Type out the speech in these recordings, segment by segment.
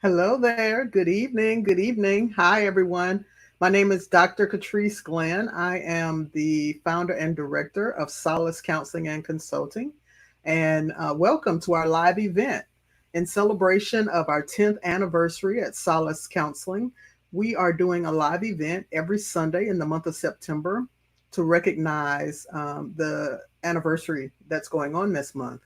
Hello there. Good evening. Good evening. Hi, everyone. My name is Dr. Trice Glenn. I am the founder and director of Solace Counseling and Consulting. And welcome to our live event. In celebration of our 10th anniversary at Solace Counseling, we are doing a live event every Sunday in the month of September to recognize the anniversary that's going on this month.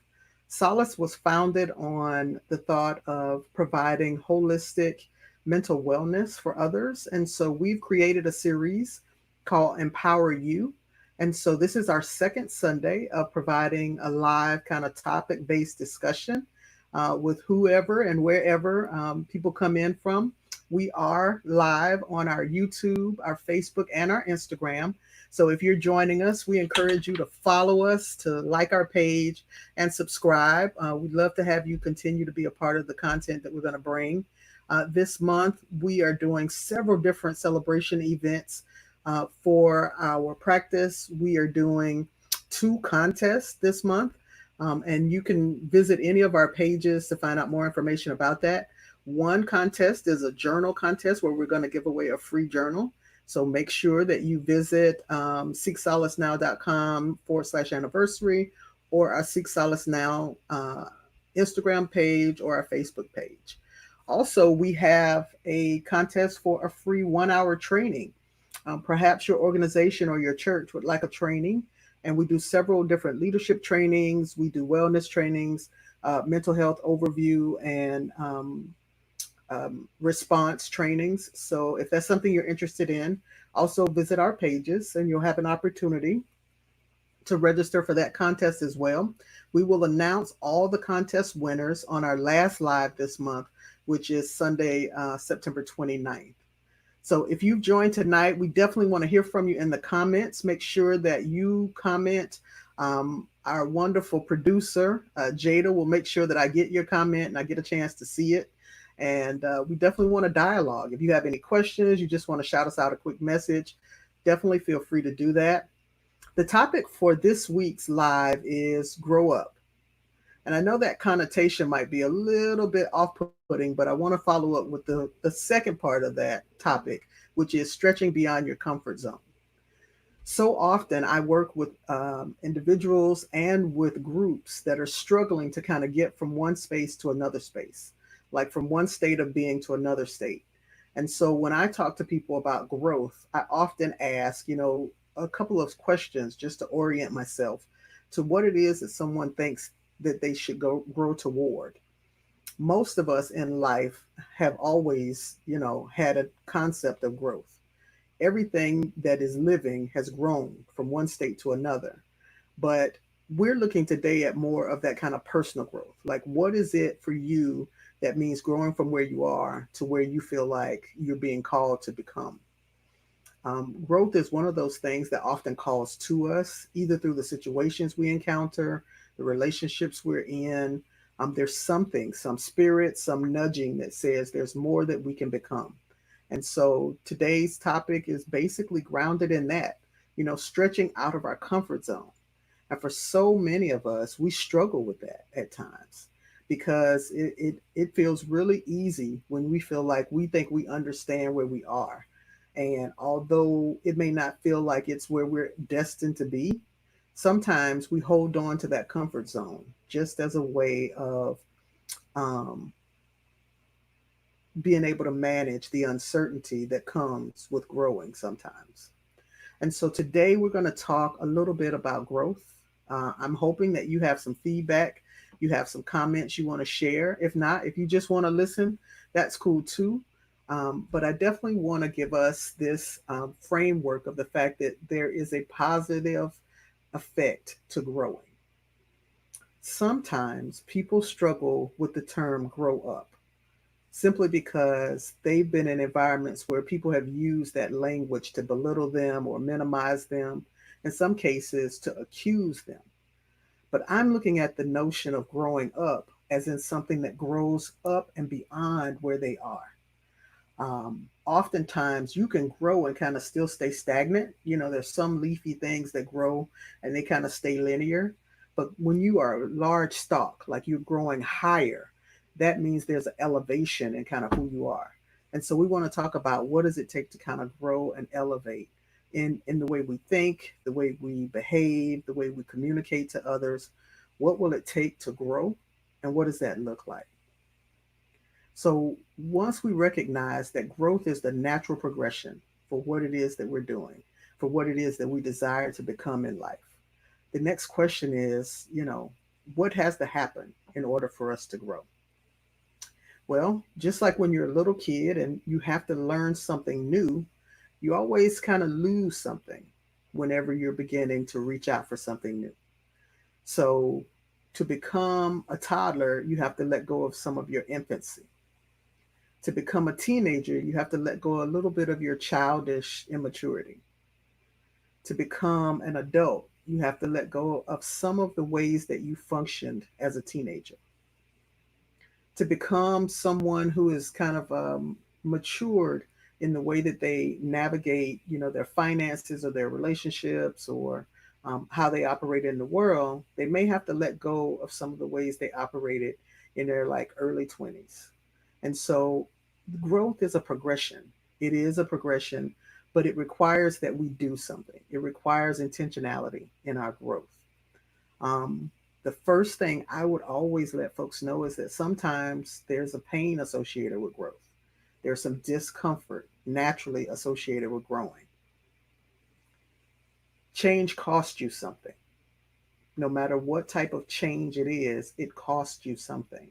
Solace was founded on the thought of providing holistic mental wellness for others. And so we've created a series called Empower You. And so this is our second Sunday of providing a live kind of topic based discussion with whoever and wherever people come in from. We are live on our YouTube, our Facebook, and our Instagram. So if you're joining us, we encourage you to follow us, to like our page, and subscribe. We'd love to have you continue to be a part of the content that we're going to bring. This month, we are doing several different celebration events for our practice. We are doing two contests this month, and you can visit any of our pages to find out more information about that. One contest is a journal contest where we're going to give away a free journal. So make sure that you visit seeksolacenow.com/anniversary or our Seek Solace Now Instagram page or our Facebook page. Also, we have a contest for a free 1 hour training. Perhaps your organization or your church would like a training, and we do several different leadership trainings. We do wellness trainings, mental health overview, and response trainings. So if that's something you're interested in, also visit our pages and you'll have an opportunity to register for that contest as well. We will announce all the contest winners on our last live this month, which is Sunday, September 29th. So if you've joined tonight, we definitely want to hear from you in the comments. Make sure that you comment. Our wonderful producer, Jada, will make sure that I get your comment and I get a chance to see it. And we definitely want a dialogue. If you have any questions, you just want to shout us out a quick message, definitely feel free to do that. The topic for this week's live is grow up. And I know that connotation might be a little bit off putting, but I want to follow up with the second part of that topic, which is stretching beyond your comfort zone. So often I work with individuals and with groups that are struggling to kind of get from one space to another space, like from one state of being to another state. And so when I talk to people about growth, I often ask, a couple of questions just to orient myself to what it is that someone thinks that they should go grow toward. Most of us in life have always, had a concept of growth. Everything that is living has grown from one state to another. But we're looking today at more of that kind of personal growth. Like, what is it for you that means growing from where you are to where you feel like you're being called to become? Growth is one of those things that often calls to us, either through the situations we encounter, the relationships we're in. There's something, some spirit, some nudging that says there's more that we can become. And so today's topic is basically grounded in that, stretching out of our comfort zone. And for so many of us, we struggle with that at times because it feels really easy when we feel like we think we understand where we are. And although it may not feel like it's where we're destined to be, sometimes we hold on to that comfort zone just as a way of um, being able to manage the uncertainty that comes with growing sometimes. And so today we're going to talk a little bit about growth. I'm hoping that you have some feedback, you have some comments you want to share. If not, if you just want to listen, that's cool too. But I definitely want to give us this framework of the fact that there is a positive effect to growing. Sometimes people struggle with the term grow up simply because they've been in environments where people have used that language to belittle them or minimize them, in some cases to accuse them. But I'm looking at the notion of growing up as in something that grows up and beyond where they are. Oftentimes you can grow and kind of still stay stagnant. There's some leafy things that grow and they kind of stay linear. But when you are a large stalk, like you're growing higher, that means there's an elevation in kind of who you are. And so we want to talk about what does it take to kind of grow and elevate in the way we think, the way we behave, the way we communicate to others. What will it take to grow, and what does that look like? So once we recognize that growth is the natural progression for what it is that we're doing, for what it is that we desire to become in life, the next question is, what has to happen in order for us to grow? Well, just like when you're a little kid and you have to learn something new, you always kind of lose something whenever you're beginning to reach out for something new. So, to become a toddler, you have to let go of some of your infancy. To become a teenager, you have to let go a little bit of your childish immaturity. To become an adult, you have to let go of some of the ways that you functioned as a teenager. To become someone who is kind of matured in the way that they navigate, their finances or their relationships, or how they operate in the world, they may have to let go of some of the ways they operated in their like early 20s. And so growth is a progression. It is a progression, but it requires that we do something. It requires intentionality in our growth. Um, the first thing I would always let folks know is that sometimes there's a pain associated with growth. There's some discomfort naturally associated with growing. Change costs you something. No matter what type of change it is, it costs you something.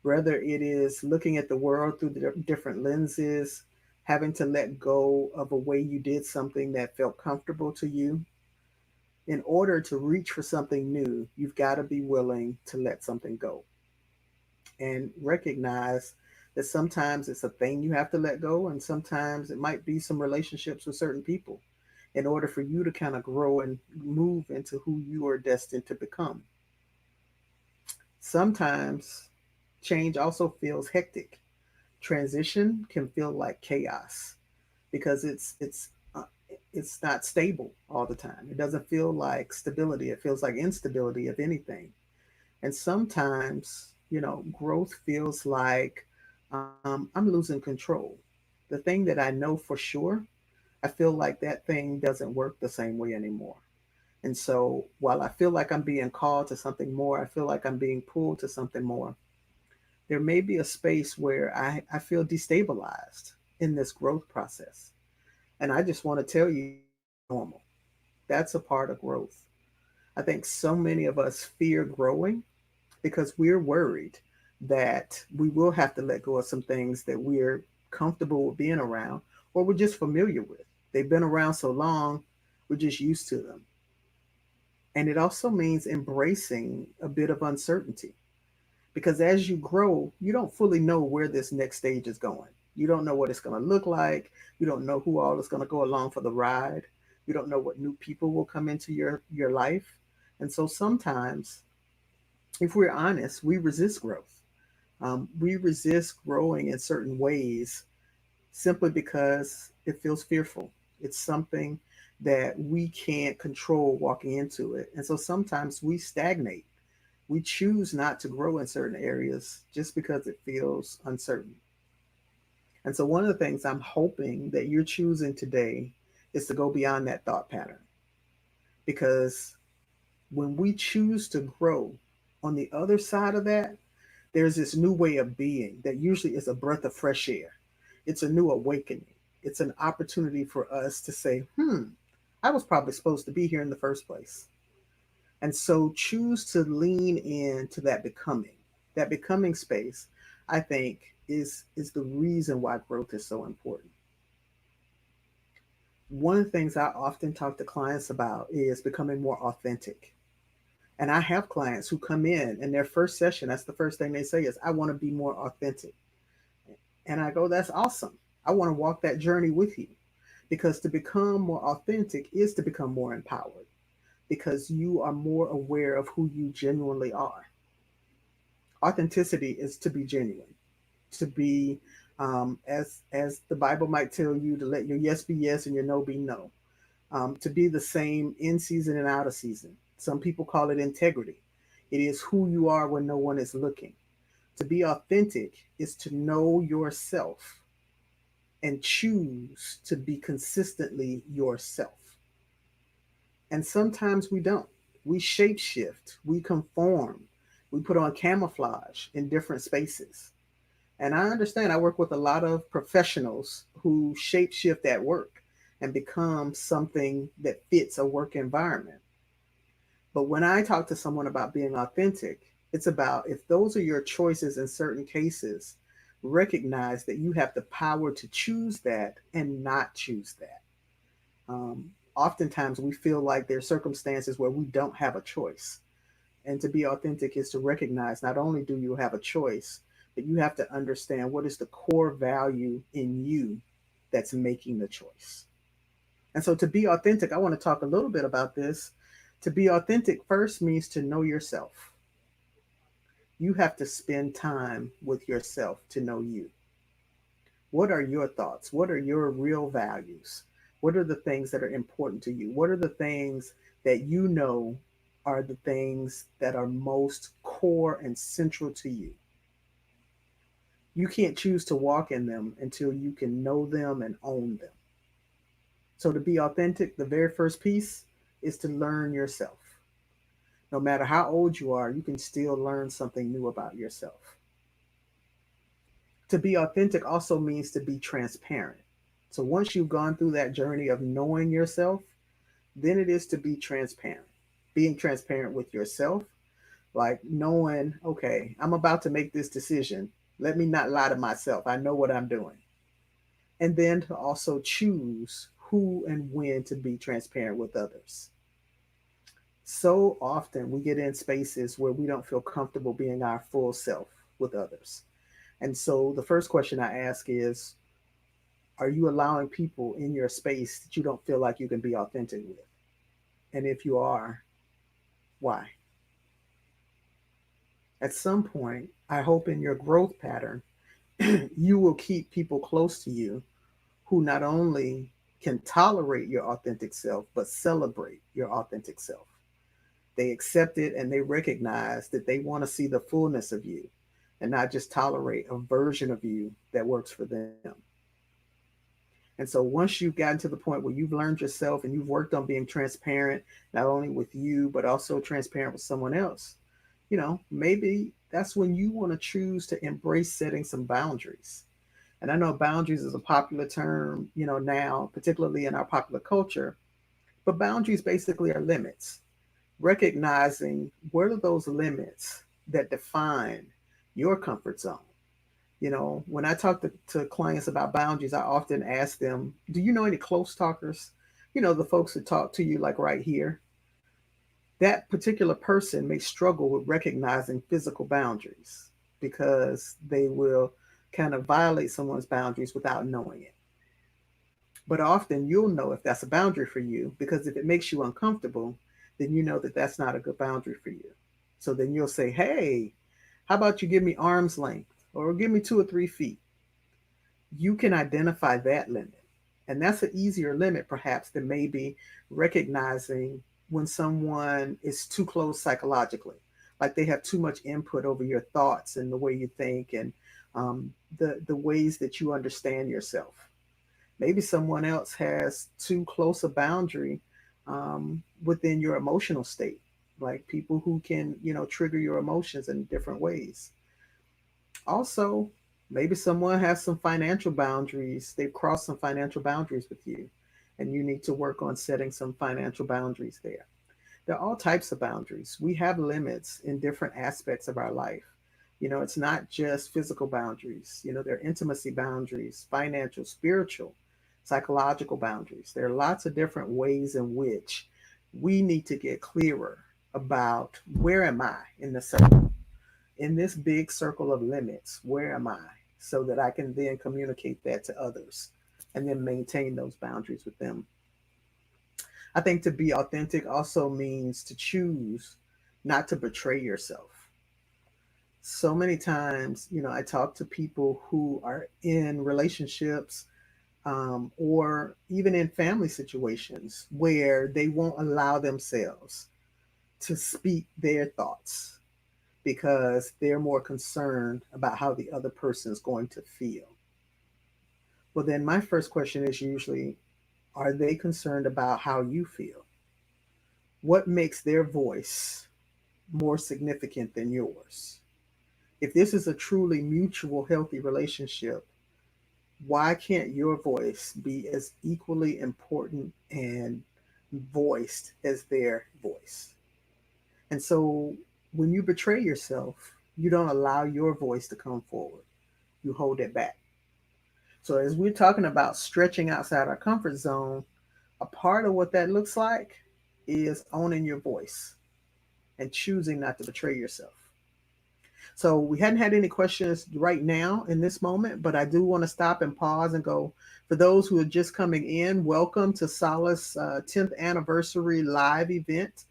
Whether it is looking at the world through the different lenses, having to let go of a way you did something that felt comfortable to you. In order to reach for something new, you've got to be willing to let something go and recognize that sometimes it's a thing you have to let go, and sometimes it might be some relationships with certain people in order for you to kind of grow and move into who you are destined to become. Sometimes change also feels hectic. Transition can feel like chaos because uh, it's not stable all the time. It doesn't feel like stability. It feels like instability, if anything. And sometimes, growth feels like I'm losing control. The thing that I know for sure, I feel like that thing doesn't work the same way anymore. And so while I feel like I'm being called to something more, I feel like I'm being pulled to something more, there may be a space where I feel destabilized in this growth process. And I just want to tell you that's normal. That's a part of growth. I think so many of us fear growing because we're worried that we will have to let go of some things that we're comfortable with being around or we're just familiar with. They've been around so long, we're just used to them. And it also means embracing a bit of uncertainty because as you grow, you don't fully know where this next stage is going. You don't know what it's going to look like. You don't know who all is going to go along for the ride. You don't know what new people will come into your life. And so sometimes, if we're honest, we resist growth. We resist growing in certain ways simply because it feels fearful. It's something that we can't control walking into it. And so sometimes we stagnate. We choose not to grow in certain areas just because it feels uncertain. And so one of the things I'm hoping that you're choosing today is to go beyond that thought pattern. Because when we choose to grow, on the other side of that, there's this new way of being that usually is a breath of fresh air. It's a new awakening. It's an opportunity for us to say, I was probably supposed to be here in the first place. And so choose to lean into that becoming. That becoming space, I think, is the reason why growth is so important. One of the things I often talk to clients about is becoming more authentic. And I have clients who come in their first session, that's the first thing they say is, I want to be more authentic. And I go, that's awesome. I want to walk that journey with you because to become more authentic is to become more empowered because you are more aware of who you genuinely are. Authenticity is to be genuine, to be, as the Bible might tell you, to let your yes be yes and your no be no, to be the same in season and out of season. Some people call it integrity. It is who you are when no one is looking. To be authentic is to know yourself and choose to be consistently yourself. And sometimes we don't. We shapeshift, we conform, we put on camouflage in different spaces. And I understand I work with a lot of professionals who shapeshift at work and become something that fits a work environment. But when I talk to someone about being authentic, it's about if those are your choices in certain cases, recognize that you have the power to choose that and not choose that. Oftentimes, we feel like there are circumstances where we don't have a choice. And to be authentic is to recognize not only do you have a choice, but you have to understand what is the core value in you that's making the choice. And so to be authentic, I want to talk a little bit about this. To be authentic first means to know yourself. You have to spend time with yourself to know you. What are your thoughts? What are your real values? What are the things that are important to you? What are the things that you know are the things that are most core and central to you? You can't choose to walk in them until you can know them and own them. So, to be authentic, the very first piece is to learn yourself. No matter how old you are, you can still learn something new about yourself. To be authentic also means to be transparent. So once you've gone through that journey of knowing yourself, then it is to be transparent. Being transparent with yourself, like knowing, okay, I'm about to make this decision. Let me not lie to myself. I know what I'm doing. And then to also choose who and when to be transparent with others. So often we get in spaces where we don't feel comfortable being our full self with others. And so the first question I ask is, are you allowing people in your space that you don't feel like you can be authentic with? And if you are, why? At some point, I hope in your growth pattern, you will keep people close to you who not only can tolerate your authentic self, but celebrate your authentic self. They accept it and they recognize that they want to see the fullness of you and not just tolerate a version of you that works for them. And so once you've gotten to the point where you've learned yourself and you've worked on being transparent, not only with you, but also transparent with someone else, maybe that's when you want to choose to embrace setting some boundaries. And I know boundaries is a popular term, now, particularly in our popular culture, but boundaries basically are limits. Recognizing what are those limits that define your comfort zone. When I talk to clients about boundaries, I often ask them, do you know any close talkers? The folks that talk to you like right here. That particular person may struggle with recognizing physical boundaries because they will kind of violate someone's boundaries without knowing it. But often you'll know if that's a boundary for you because if it makes you uncomfortable, then you know that that's not a good boundary for you. So then you'll say, hey, how about you give me arm's length or give me 2 or 3 feet? You can identify that limit. And that's an easier limit, perhaps, than maybe recognizing when someone is too close psychologically, like they have too much input over your thoughts and the way you think and the ways that you understand yourself. Maybe someone else has too close a boundary within your emotional state, like people who can, trigger your emotions in different ways. Also, maybe someone has some financial boundaries. They've crossed some financial boundaries with you, and you need to work on setting some financial boundaries there. There are all types of boundaries. We have limits in different aspects of our life. It's not just physical boundaries, there are intimacy boundaries, financial, spiritual, psychological boundaries. There are lots of different ways in which we need to get clearer about where am I in the circle, in this big circle of limits, where am I? So that I can then communicate that to others and then maintain those boundaries with them. I think to be authentic also means to choose not to betray yourself. So many times, I talk to people who are in relationships or even in family situations where they won't allow themselves to speak their thoughts because they're more concerned about how the other person is going to feel. Well, then my first question is usually, are they concerned about how you feel? What makes their voice more significant than yours? If this is a truly mutual, healthy relationship, why can't your voice be as equally important and voiced as their voice? And so when you betray yourself, you don't allow your voice to come forward, you hold it back. So, as we're talking about stretching outside our comfort zone, a part of what that looks like is owning your voice and choosing not to betray yourself. So we hadn't had any questions right now in this moment, but I do want to stop and pause and go, for those who are just coming in, welcome to Solace 10th anniversary live event.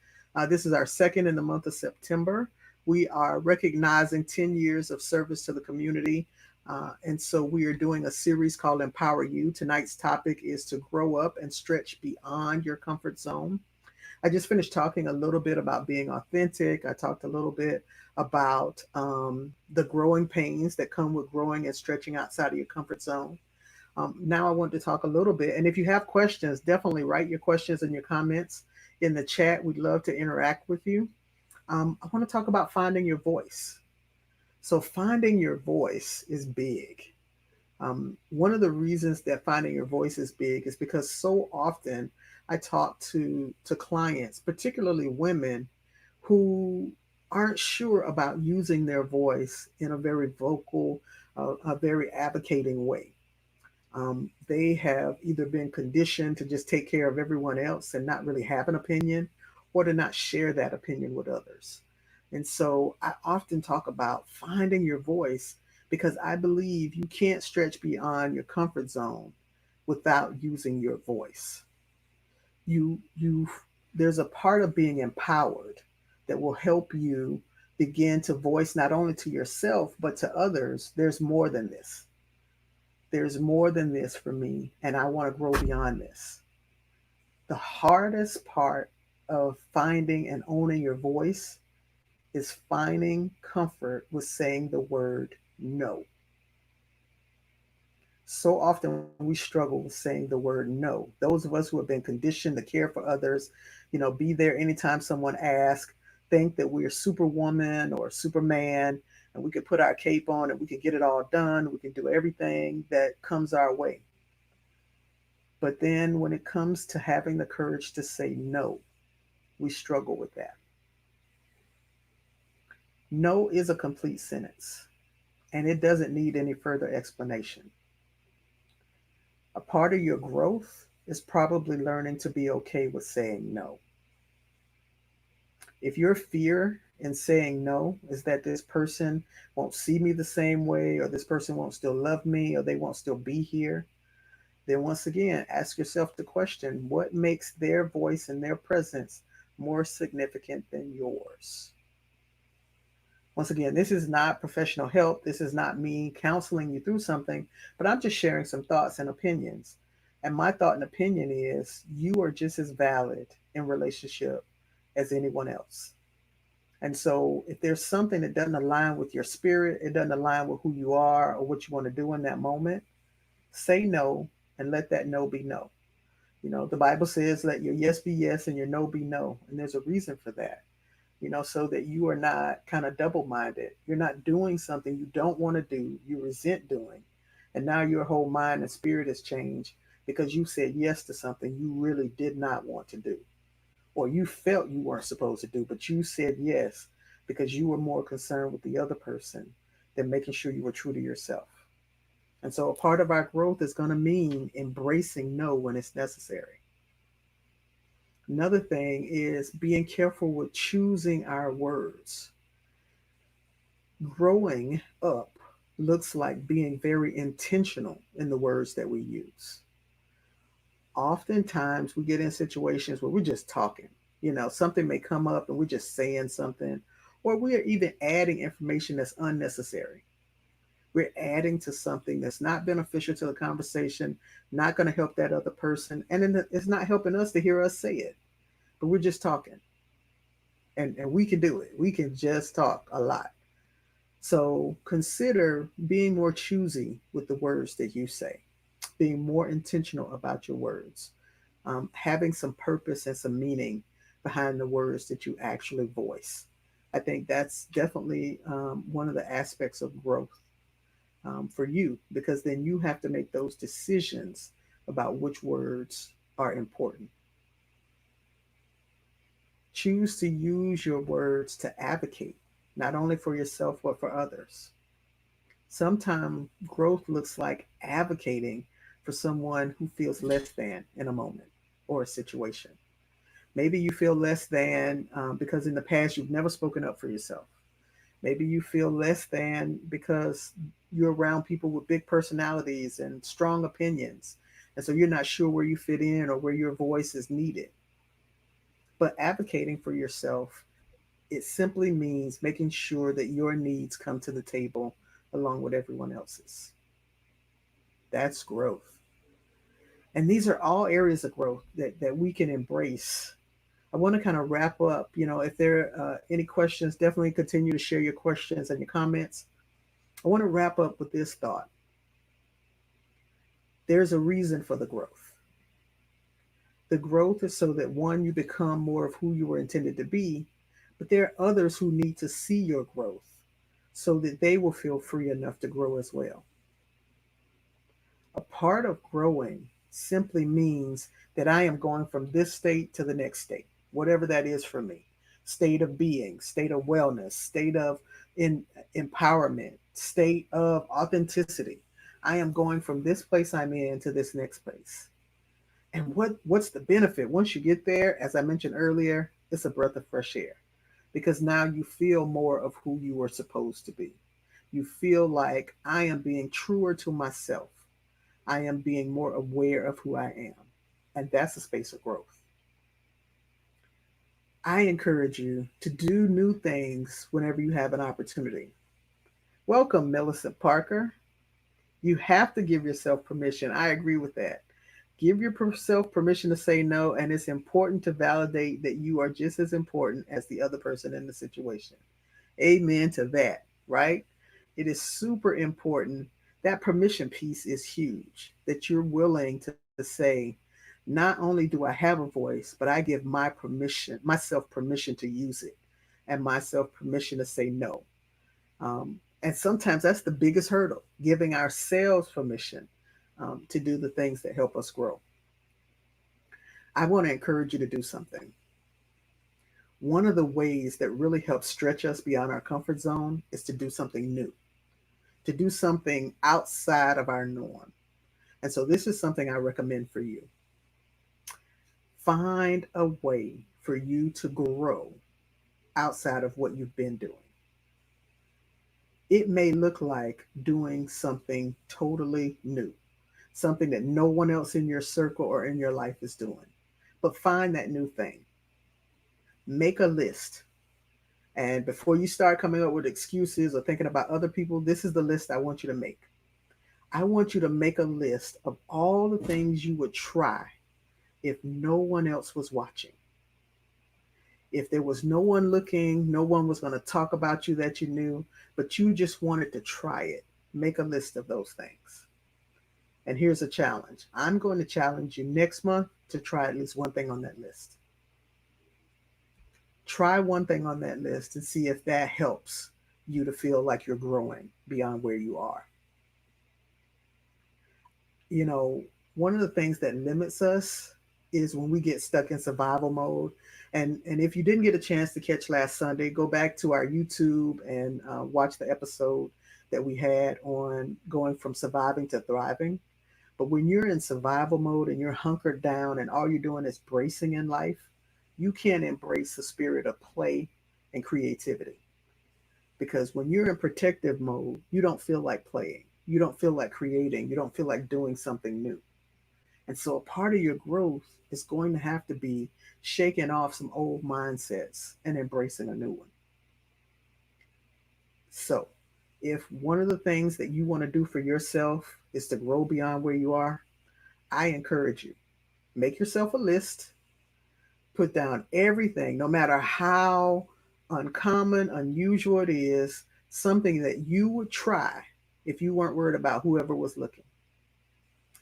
This is our second in the month of September. We are recognizing 10 years of service to the community. And so we are doing a series called Empower You. Tonight's topic is to grow up and stretch beyond your comfort zone. I just finished talking a little bit about being authentic. I talked a little bit about the growing pains that come with growing and stretching outside of your comfort zone. Now I want to talk a little bit. And if you have questions, definitely write your questions and your comments in the chat. We'd love to interact with you. I want to talk about finding your voice. So, finding your voice is big. One of the reasons that finding your voice is big is because so often I talk to clients, particularly women, who aren't sure about using their voice in a very vocal, a very advocating way. They have either been conditioned to just take care of everyone else and not really have an opinion, or to not share that opinion with others. And so I often talk about finding your voice because I believe you can't stretch beyond your comfort zone without using your voice. You there's a part of being empowered that will help you begin to voice not only to yourself but to others, there's more than this. There's more than this for me, and I want to grow beyond this. The hardest part of finding and owning your voice is finding comfort with saying the word no. So often we struggle with saying the word no. Those of us who have been conditioned to care for others, be there anytime someone asks, think that we're superwoman or superman, and we can put our cape on and we can get it all done. We can do everything that comes our way. But then when it comes to having the courage to say no, we struggle with that. No is a complete sentence, and it doesn't need any further explanation. A part of your growth is probably learning to be okay with saying no. If your fear in saying no is that this person won't see me the same way, or this person won't still love me, or they won't still be here, then once again, ask yourself the question, what makes their voice and their presence more significant than yours? Once again, this is not professional help. This is not me counseling you through something, but I'm just sharing some thoughts and opinions. And my thought and opinion is you are just as valid in relationship as anyone else. And so if there's something that doesn't align with your spirit, it doesn't align with who you are or what you want to do in that moment, say no and let that no be no. The Bible says, let your yes be yes and your no be no. And there's a reason for that, so that you are not kind of double minded. You're not doing something you don't want to do, you resent doing. And now your whole mind and spirit has changed because you said yes to something you really did not want to do, or you felt you weren't supposed to do, but you said yes because you were more concerned with the other person than making sure you were true to yourself. And so a part of our growth is going to mean embracing no when it's necessary. Another thing is being careful with choosing our words. Growing up looks like being very intentional in the words that we use. Oftentimes we get in situations where we're just talking. Something may come up and we're just saying something, or we are even adding information that's unnecessary. We're adding to something that's not beneficial to the conversation, not going to help that other person, and then it's not helping us to hear us say it, but we're just talking. And we can do it. We can just talk a lot. So consider being more choosy with the words that you say, being more intentional about your words, having some purpose and some meaning behind the words that you actually voice. I think that's definitely one of the aspects of growth for you, because then you have to make those decisions about which words are important. Choose to use your words to advocate, not only for yourself, but for others. Sometimes growth looks like advocating for someone who feels less than in a moment or a situation. Maybe you feel less than because in the past you've never spoken up for yourself. Maybe you feel less than because you're around people with big personalities and strong opinions. And so you're not sure where you fit in or where your voice is needed. But advocating for yourself, it simply means making sure that your needs come to the table along with everyone else's. That's growth. And these are all areas of growth that we can embrace. I want to kind of wrap up. If there are any questions, definitely continue to share your questions and your comments. I want to wrap up with this thought. There's a reason for the growth. The growth is so that one, you become more of who you were intended to be, but there are others who need to see your growth so that they will feel free enough to grow as well. A part of growing simply means that I am going from this state to the next state, whatever that is for me. State of being, state of wellness, state of in, empowerment, state of authenticity. I am going from this place I'm in to this next place. And what's the benefit? Once you get there, as I mentioned earlier, it's a breath of fresh air because now you feel more of who you were supposed to be. You feel like I am being truer to myself. I am being more aware of who I am. And that's a space of growth. I encourage you to do new things whenever you have an opportunity. Welcome, Millicent Parker. You have to give yourself permission. I agree with that. Give yourself permission to say no, and it's important to validate that you are just as important as the other person in the situation. Amen to that, right? It is super important. That permission piece is huge, that you're willing to say, not only do I have a voice, but I give myself permission to use it, and myself permission to say no. And sometimes that's the biggest hurdle, giving ourselves permission to do the things that help us grow. I want to encourage you to do something. One of the ways that really helps stretch us beyond our comfort zone is to do something new, to do something outside of our norm. And so this is something I recommend for you. Find a way for you to grow outside of what you've been doing. It may look like doing something totally new, something that no one else in your circle or in your life is doing. But find that new thing. Make a list. And before you start coming up with excuses or thinking about other people, this is the list I want you to make. I want you to make a list of all the things you would try if no one else was watching. If there was no one looking, no one was going to talk about you that you knew, but you just wanted to try it, make a list of those things. And here's a challenge. I'm going to challenge you next month to try at least one thing on that list. Try one thing on that list and see if that helps you to feel like you're growing beyond where you are. You know, one of the things that limits us is when we get stuck in survival mode. And if you didn't get a chance to catch last Sunday, go back to our YouTube and watch the episode that we had on going from surviving to thriving. But when you're in survival mode and you're hunkered down and all you're doing is bracing in life, you can't embrace the spirit of play and creativity. Because when you're in protective mode, you don't feel like playing. You don't feel like creating. You don't feel like doing something new. And so a part of your growth is going to have to be shaking off some old mindsets and embracing a new one. So, if one of the things that you want to do for yourself is to grow beyond where you are, I encourage you, make yourself a list, Put down everything, no matter how uncommon, unusual it is, something that you would try if you weren't worried about whoever was looking.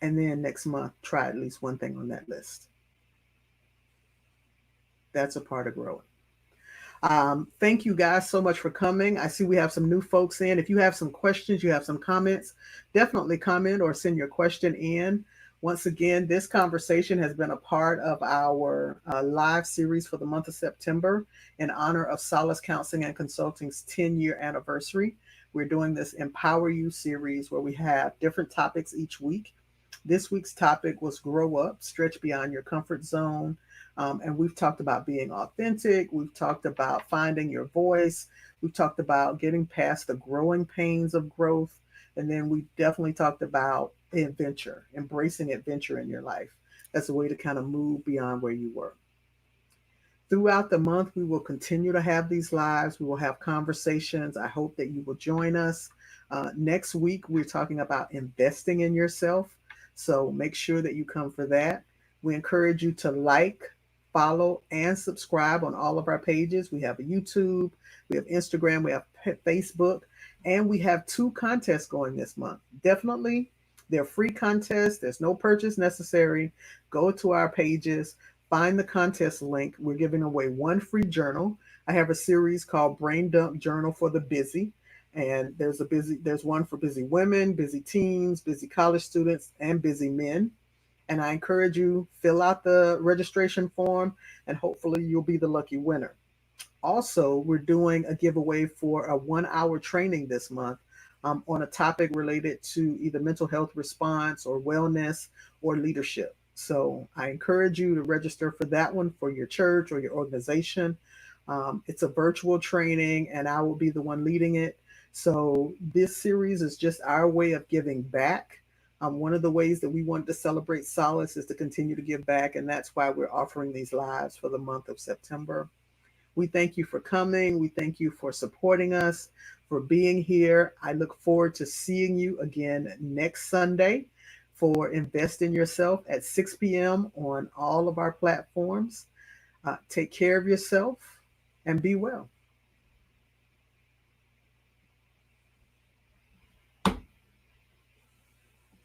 And then next month, try at least one thing on that list. That's a part of growing. Thank you guys so much for coming. I see we have some new folks in. If you have some questions, you have some comments, definitely comment or send your question in. Once again, this conversation has been a part of our live series for the month of September in honor of Solace Counseling and Consulting's 10-year anniversary. We're doing this Empower You series where we have different topics each week. This week's topic was Grow Up, Stretch Beyond Your Comfort Zone. And we've talked about being authentic. We've talked about finding your voice. We've talked about getting past the growing pains of growth. And then we definitely talked about adventure, embracing adventure in your life as a way to kind of move beyond where you were. Throughout the month, we will continue to have these lives. We will have conversations. I hope that you will join us. Next week, we're talking about investing in yourself. So make sure that you come for that. We encourage you to like, follow, and subscribe on all of our pages. We have a YouTube, we have Instagram, we have Facebook, and we have two contests going this month. Definitely, they're free contests. There's no purchase necessary. Go to our pages, find the contest link. We're giving away one free journal. I have a series called Brain Dump Journal for the Busy. And there's one for busy women, busy teens, busy college students, and busy men. And I encourage you, fill out the registration form and hopefully you'll be the lucky winner. Also, we're doing a giveaway for a 1 hour training this month on a topic related to either mental health response or wellness or leadership. So I encourage you to register for that one for your church or your organization. It's a virtual training and I will be the one leading it. So this series is just our way of giving back. One of the ways that we want to celebrate Solace is to continue to give back, and that's why we're offering these lives for the month of September. We thank you for coming. We thank you for supporting us, for being here. I look forward to seeing you again next Sunday for Invest in Yourself at 6 p.m. on all of our platforms. Take care of yourself and be well.